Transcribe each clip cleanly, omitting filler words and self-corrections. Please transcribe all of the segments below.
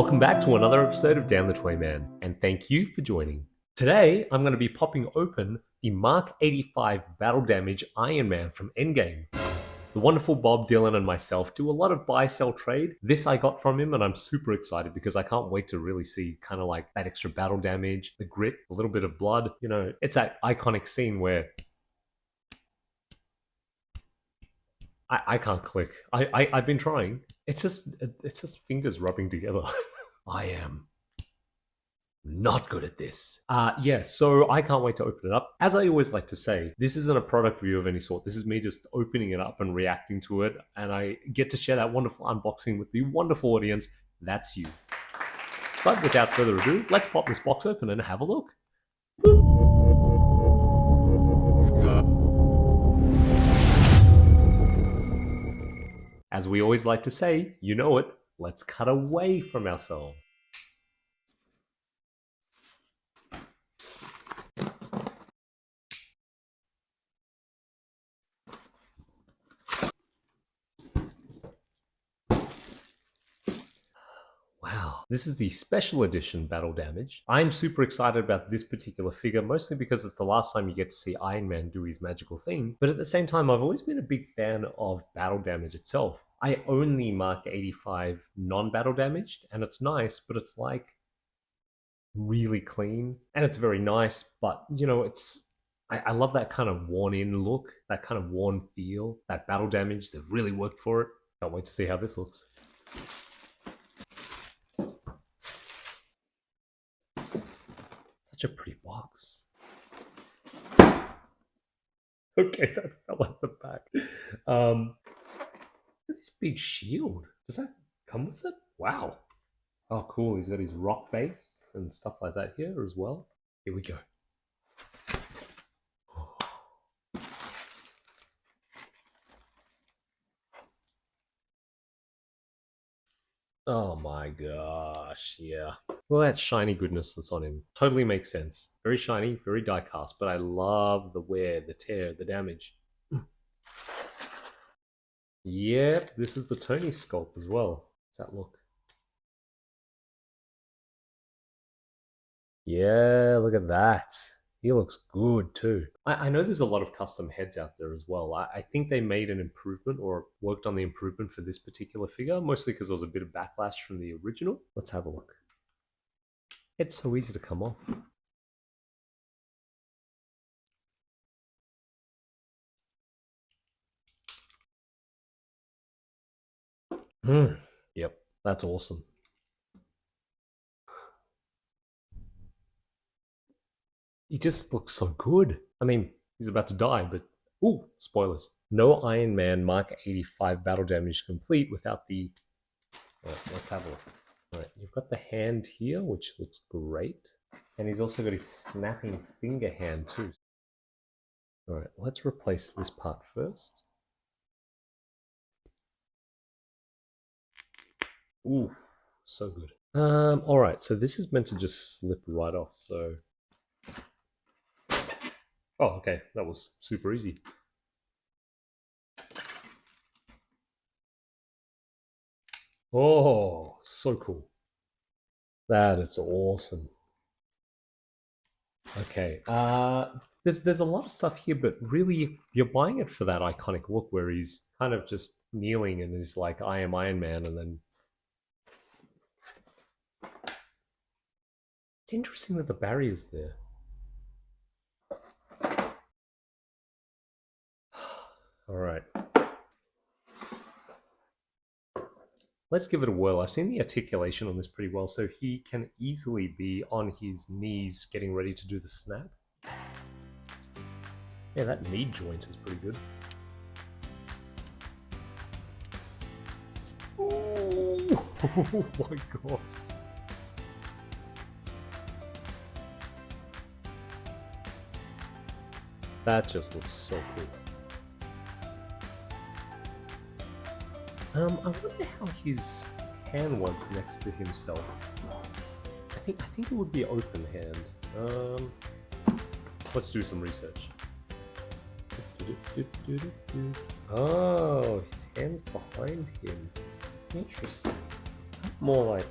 welcome back to another episode of Down the Toy Man, and thank you for joining. Today, I'm going to be popping open the Mark 85 Battle Damage Iron Man from Endgame. The wonderful Bob Dylan and myself do a lot of buy-sell trade. This I got from him, and I'm super excited because I can't wait to really see kind of like that extra battle damage, the grit, a little bit of blood. You know, it's that iconic scene where I can't click. I've been trying. It's just fingers rubbing together. I am not good at this. Yeah, so I can't wait to open it up. As I always like to say, this isn't a product review of any sort. This is me just opening it up and reacting to it, and I get to share that wonderful unboxing with the wonderful audience. That's you. But without further ado, let's pop this box open and have a look. As we always like to say, you know it, let's cut away from ourselves. Wow, this is the special edition Battle Damage. I'm super excited about this particular figure, mostly because it's the last time you get to see Iron Man do his magical thing, but at the same time, I've always been a big fan of Battle Damage itself. I own the Mark 85 non-Battle Damaged, and it's nice, but it's like really clean, and it's very nice, but you know, I love that kind of worn-in look, that kind of worn feel, that Battle Damage. They've really worked for it. Can't wait to see how this looks. Such a pretty box. Okay, that fell out the back. This big shield. Does that come with it? Wow. Oh, cool. He's got his rock base and stuff like that here as well. Here we go. Oh my gosh, yeah. Well, that shiny goodness that's on him totally makes sense. Very shiny, very die-cast, but I love the wear, the tear, the damage. Yep, this is the Tony sculpt as well. How's that look? Yeah, look at that. He looks good too. I know there's a lot of custom heads out there as well. I think they made an improvement or worked on the improvement for this particular figure, mostly because there was a bit of backlash from the original. Let's have a look. It's so easy to come off. Yep, that's awesome. He just looks so good. I mean, he's about to die, but ooh, spoilers. No Iron Man Mark 85 battle damage complete without the... Right, let's have a look. All right, you've got the hand here, which looks great. And he's also got his snapping finger hand too. All right, let's replace this part first. Ooh, so good. All right, so this is meant to just slip right off, so... Oh, okay, that was super easy. Oh, so cool. That is awesome. Okay, there's a lot of stuff here, but really you're buying it for that iconic look where he's kind of just kneeling and he's like, I am Iron Man, and then... It's interesting that the barrier's there. Alright. Let's give it a whirl. I've seen the articulation on this pretty well, so he can easily be on his knees getting ready to do the snap. Yeah, that knee joint is pretty good. Ooh! Oh my god. That just looks so cool. I wonder how his hand was next to himself. I think it would be open hand. Let's do some research. Oh, his hand's behind him. Interesting. It's more like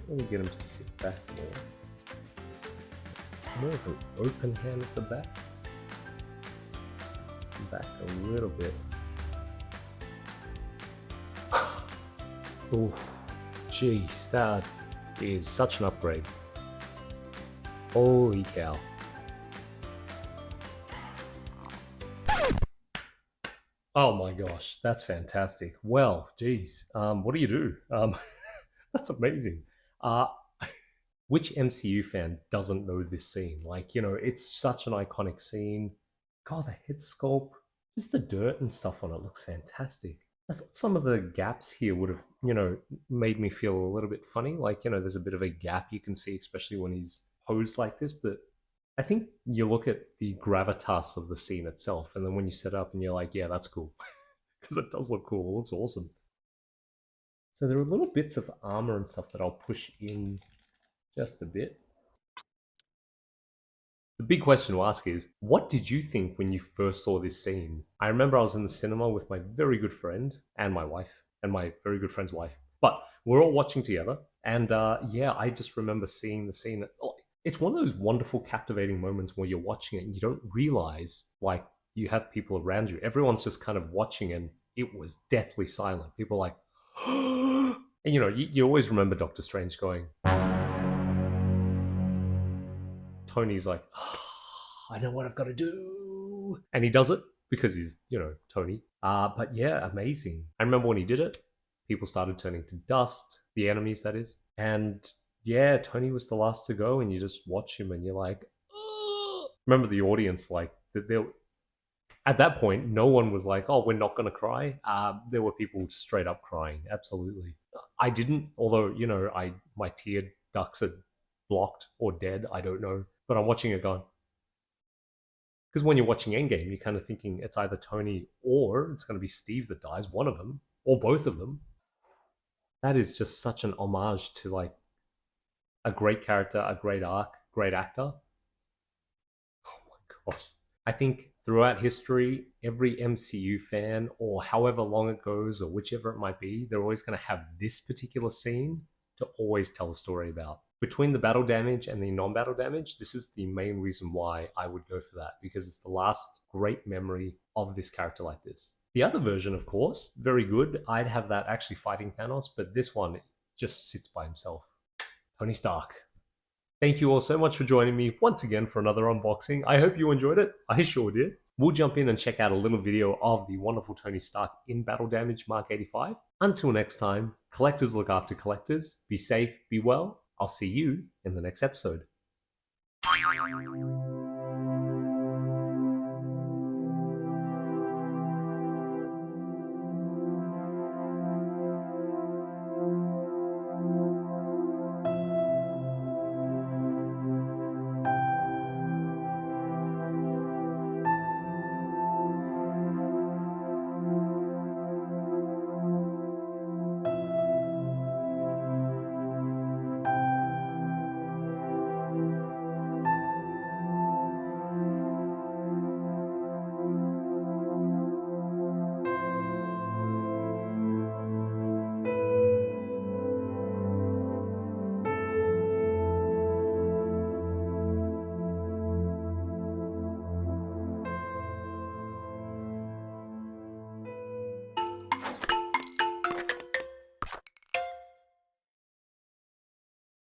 can't really get him to sit back more. More of an open hand at the back. Back a little bit. Oof. Jeez, that is such an upgrade. Holy cow. Oh my gosh, that's fantastic. Well, geez, what do you do? That's amazing. Uh, which MCU fan doesn't know this scene? Like, you know, it's such an iconic scene. God, the head sculpt, just the dirt and stuff on it looks fantastic. I thought some of the gaps here would have, you know, made me feel a little bit funny. Like, you know, there's a bit of a gap you can see, especially when he's posed like this. But I think you look at the gravitas of the scene itself, and then when you set up and you're like, yeah, that's cool. Because it does look cool. It looks awesome. So there are little bits of armor and stuff that I'll push in just a bit. The big question to ask is, what did you think when you first saw this scene? I remember I was in the cinema with my very good friend and my wife, and my very good friend's wife. But we're all watching together, and yeah, I just remember seeing the scene. It's one of those wonderful, captivating moments where you're watching it and you don't realize, like, you have people around you. Everyone's just kind of watching, and it was deathly silent. People are like, and you know, you always remember Doctor Strange going, Tony's like, oh, I know what I've got to do. And he does it because he's, you know, Tony. But yeah, amazing. I remember when he did it, people started turning to dust, the enemies, that is. And yeah, Tony was the last to go, and you just watch him and you're like, oh. Remember the audience, like, at that point, no one was like, oh, we're not going to cry. There were people straight up crying, absolutely. I didn't, although, you know, my tear ducts are blocked or dead, I don't know. But I'm watching it going, because when you're watching Endgame, you're kind of thinking it's either Tony or it's going to be Steve that dies, one of them, or both of them. That is just such an homage to, like, a great character, a great arc, great actor. Oh my gosh. I think throughout history, every MCU fan, or however long it goes, or whichever it might be, they're always going to have this particular scene to always tell a story about. Between the battle damage and the non-battle damage, this is the main reason why I would go for that, because it's the last great memory of this character like this. The other version, of course, very good. I'd have that actually fighting Thanos, but this one just sits by himself. Tony Stark. Thank you all so much for joining me once again for another unboxing. I hope you enjoyed it. I sure did. We'll jump in and check out a little video of the wonderful Tony Stark in battle damage Mk85. Until next time, collectors look after collectors. Be safe, be well. I'll see you in the next episode.